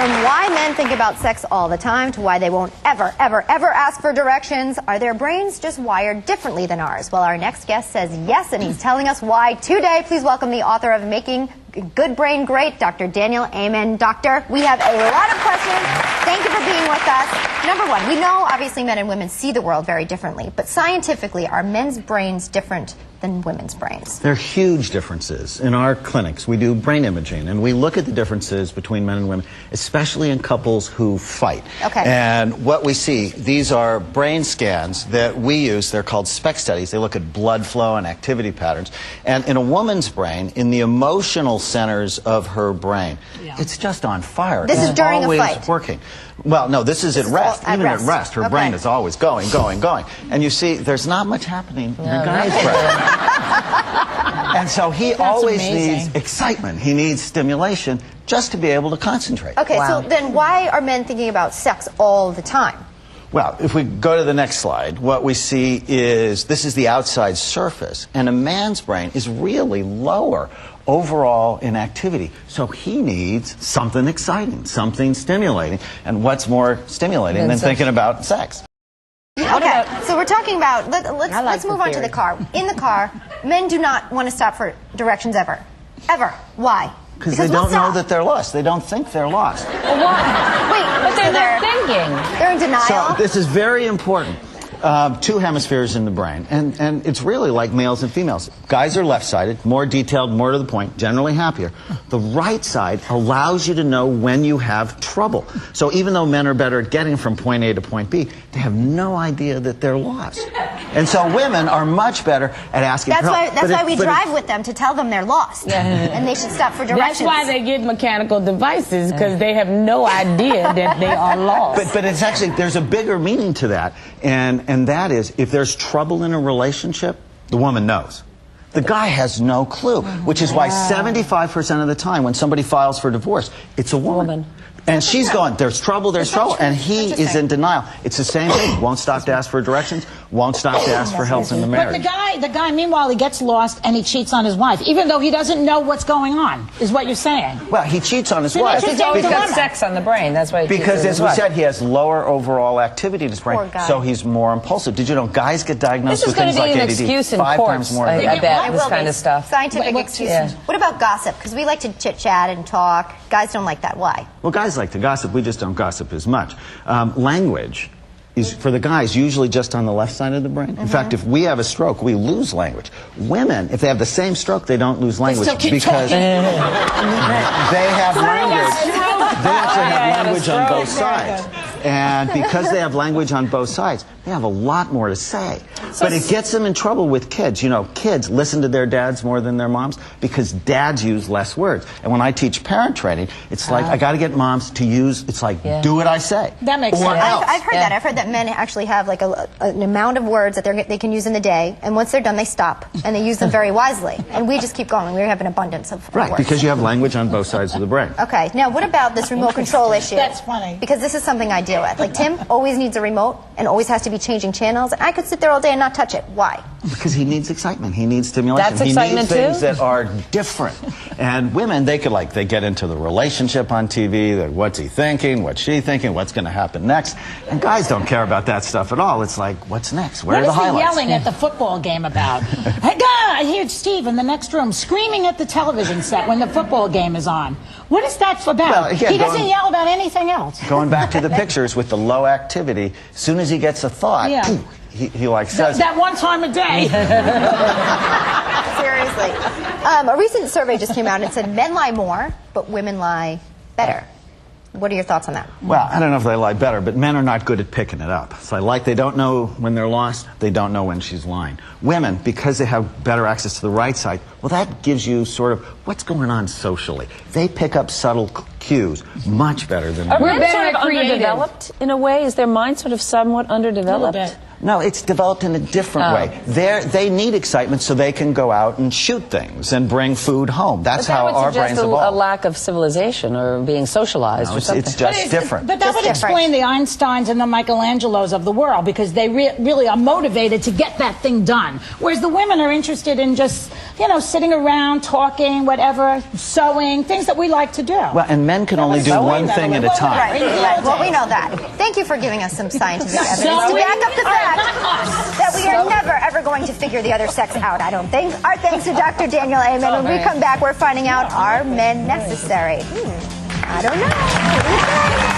From why men think about sex all the time to why they won't ever ask for directions. Are their brains just wired differently than ours? Well, our next guest says yes, and he's telling us why today. Please welcome the author of Making Good Brain Great, Dr. Daniel Amen. Doctor, we have a lot of questions. Thank you for being with us. Number one, we know obviously men and women see the world very differently, but scientifically, are men's brains different than women's brains? There are huge differences. In our clinics, we do brain imaging, and we look at the differences between men and women, especially in couples who fight. Okay. And what we see, these are brain scans that we use. They're called SPECT studies. They look at blood flow and activity patterns. And in a woman's brain, in the emotional centers of her brain, it's just on fire. This is during a fight? It's working. Well, no, this is at rest. Even at rest, her brain is always going. And you see, there's not much happening in the guy's brain. And so he always needs excitement. He needs stimulation just to be able to concentrate. Okay, so then why are men thinking about sex all the time? Well, if we go to the next slide, what we see is this is the outside surface, and a man's brain is really lower overall in activity. So he needs something exciting, something stimulating. And what's more stimulating than thinking about sex? Okay, so we're talking about, let's move on to the car. In the car, men do not want to stop for directions ever. Ever. Why? Because they don't know that they're lost. They don't think they're lost. Well, why? Wait, but they're not thinking. They're in denial. So this is very important. Two hemispheres in the brain, and it's really like males and females. Guys are left-sided, more detailed, more to the point, generally happier. The right side allows you to know when you have trouble. So even though men are better at getting from point A to point B, they have no idea that they're lost. And so women are much better at asking for help. That's why we drive with them, to tell them they're lost. And they should stop for directions. That's why they get mechanical devices, because they have no idea that they are lost. But it's actually, there's a bigger meaning to that. And that is, if there's trouble in a relationship, the woman knows. The guy has no clue, which is why 75% of the time when somebody files for divorce, it's a woman. And she's going, there's trouble, and he is in denial. It's the same thing. Won't stop to ask for directions, won't stop to ask for help in the marriage. But the guy, meanwhile, he gets lost and he cheats on his wife, even though he doesn't know what's going on, is what you're saying. Well, he cheats on his wife. Because sex on the brain, that's why he cheats on Because, his as we said, he has lower overall activity in his brain, so he's more impulsive. Did you know guys get diagnosed with things like ADD? This is going to be an excuse in 5 courts, times more I bet, this kind of stuff. Scientific excuses. What about gossip? Because we like to chit-chat and talk. Guys don't like that. Why? Well, guys like to gossip. We just don't gossip as much. Language is, for the guys, usually just on the left side of the brain. In fact, if we have a stroke, we lose language. Women, if they have the same stroke, they don't lose language because they have language. They actually have language on both sides. And because they have language on both sides, they have a lot more to say. But it gets them in trouble with kids. You know, kids listen to their dads more than their moms because dads use less words. And when I teach parent training, it's like, I got to get moms to use, it's like, do what I say. That makes sense. I've heard that. I've heard that men actually have like an amount of words that they can use in the day, and once they're done, they stop, and they use them very wisely. And we just keep going. We have an abundance of words. Because you have language on both sides of the brain. Okay, now what about this remote control issue? That's funny. Because this is something I deal with. Like, Tim always needs a remote and always has to be changing channels. And I could sit there all day and not touch it. Why? Because he needs excitement. He needs stimulation. That's excitement he needs things that are different. And women, they get into the relationship on TV. That what's he thinking? What's she thinking? What's going to happen next? And guys don't care about that stuff at all. It's like, what's next? Where are the highlights? What is he yelling at the football game about? Hey, God, I hear Steve in the next room screaming at the television set when the football game is on. What is that about? Well, again, he doesn't yell about anything else. Going back to the pictures with the low activity, as soon as he gets a thought, he like says that one time a day. Seriously. A recent survey just came out and said men lie more, but women lie better. What are your thoughts on that? Well, I don't know if they lie better, but men are not good at picking it up. So like they don't know when they're lost, they don't know when she's lying. Women, because they have better access to the right side, well, that gives you sort of what's going on socially. They pick up subtle cues much better than men. We're sort of underdeveloped in a way. Is their mind sort of somewhat underdeveloped? No, it's developed in a different way. They need excitement so they can go out and shoot things and bring food home. That's how our brains evolve. A lack of civilization or being socialized or something. It's just different. But that would explain the Einsteins and the Michelangelos of the world, because they really are motivated to get that thing done. Whereas the women are interested in just, you know, sitting around, talking, whatever, sewing, things that we like to do. Well, and men can only do one thing at a time. Right. Well, we know that. Thank you for giving us some scientific evidence to back up the fact that we are never, ever going to figure the other sex out, I don't think. Our thanks to Dr. Daniel Amen. When we come back, we're finding out, are men necessary? I don't know.